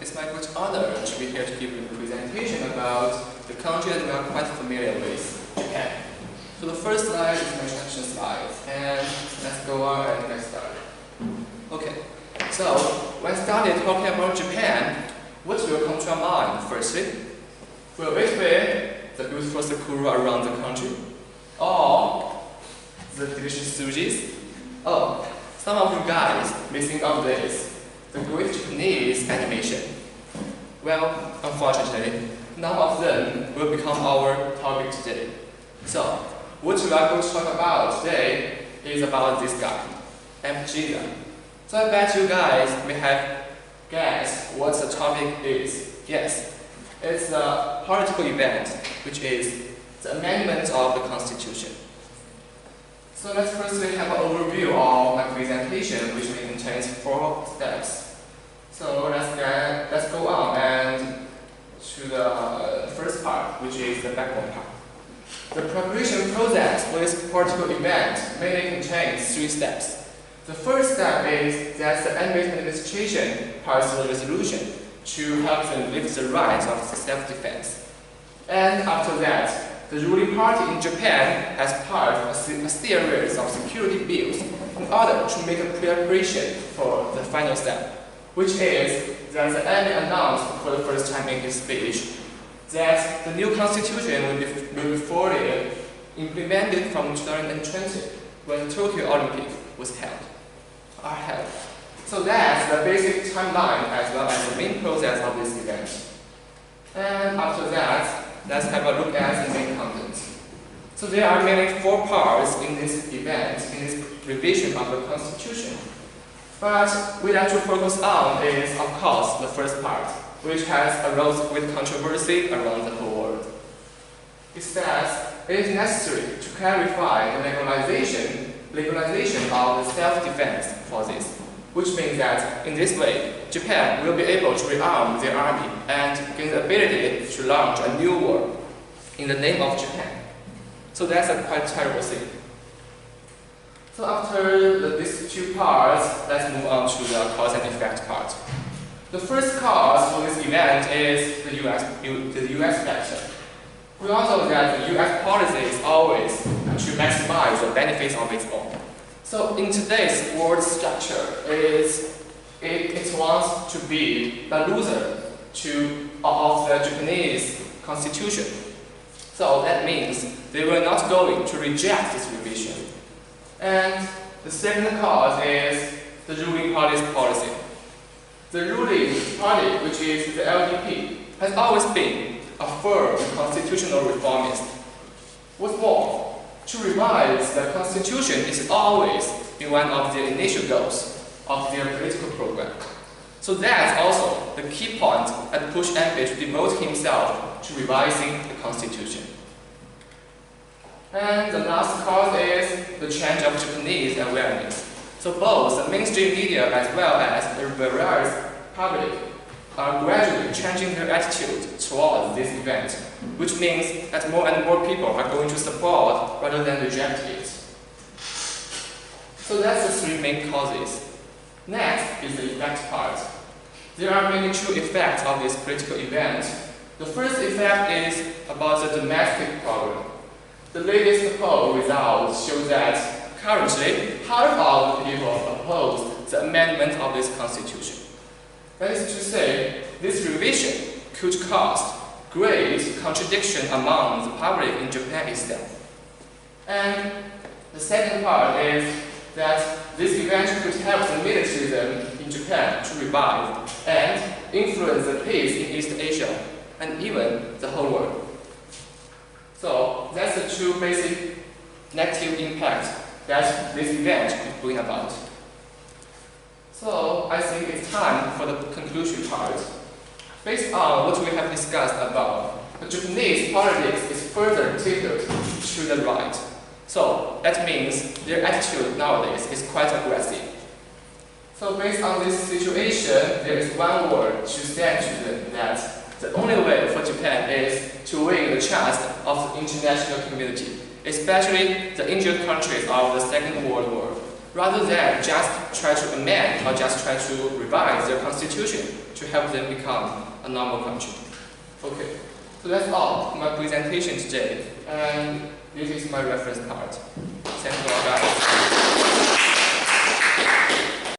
It's my great honor to be here to give you a presentation about the country that we are quite familiar with, Japan. So the first slide is my introduction slide, and let's go on and get started. Okay, so when I started talking about Japan, what will come to our mind firstly? Will it be the beautiful sakura around the country? Or the delicious sujis? Oh, some of you guys may think of this, the great Japanese animation. Well, unfortunately, none of them will become our topic today. So, what we are going to talk about today is about this guy, MGida. So I bet you guys may have guessed what the topic is. Yes, it's a political event, which is the amendment of the Constitution. So let's firstly have an overview of my presentation, which contains 4 steps. So let's go on and to the first part, which is the backbone part. The preparation process for this political event mainly contains 3 steps. The first step is that the enemy administration passes a resolution to help them lift the right of self-defense. And after that, the ruling party in Japan has passed a series of security bills in order to make a preparation for the final step, which is that the enemy announced for the first time in his speech that the new constitution will be fully implemented from 2020 when the Tokyo Olympic was held. So that's the basic timeline as well as the main process of this event. And after that, let's have a look at the main content. So there are mainly 4 parts in this event, in this revision of the Constitution. But we like to focus on is, of course, the first part, which has arose with controversy around the whole world. It says it is necessary to clarify the legalization of the self-defense for this, which means that in this way, Japan will be able to rearm their army and gain the ability to launch a new war in the name of Japan. So that's a quite terrible thing. So after these 2 parts, let's move on to the cause and effect part. The first cause for this event is the US factor. We all know that the US policy is always to maximize the benefits of its own. So in today's world structure, it wants to be the loser of the Japanese constitution. So that means they were not going to reject this revision. And the second cause is the ruling party's policy. The ruling party, which is the LDP, has always been a firm constitutional reformist. What's more, to revise the constitution is always been one of their initial goals of their political program. So that's also the key point that pushed Abe to devote himself to revising the constitution. And the last cause is the change of Japanese awareness. So both the mainstream media as well as the various public are gradually changing their attitude towards this event, which means that more and more people are going to support rather than reject it. So that's the 3 main causes. Next is the effect part. There are mainly 2 effects of this political event. The first effect is about the domestic problem. The latest poll results show that currently half of the people oppose the amendment of this constitution. That is to say, this revision could cause great contradiction among the public in Japan itself. And the second part is that this event could help the militarism in Japan to revive and influence the peace in East Asia and even the whole world. So that's the 2 basic negative impacts that this event could bring about. So I think it's time for the conclusion part. Based on what we have discussed above, the Japanese politics is further tilted to the right. So that means their attitude nowadays is quite aggressive. So based on this situation, there is one word to stand to them that the only way for Japan is to win the trust of the international community, especially the injured countries of the Second World War, rather than just try to amend or just try to revise their constitution to help them become a normal country. Okay, so that's all for my presentation today, and this is my reference part. Thank you all guys.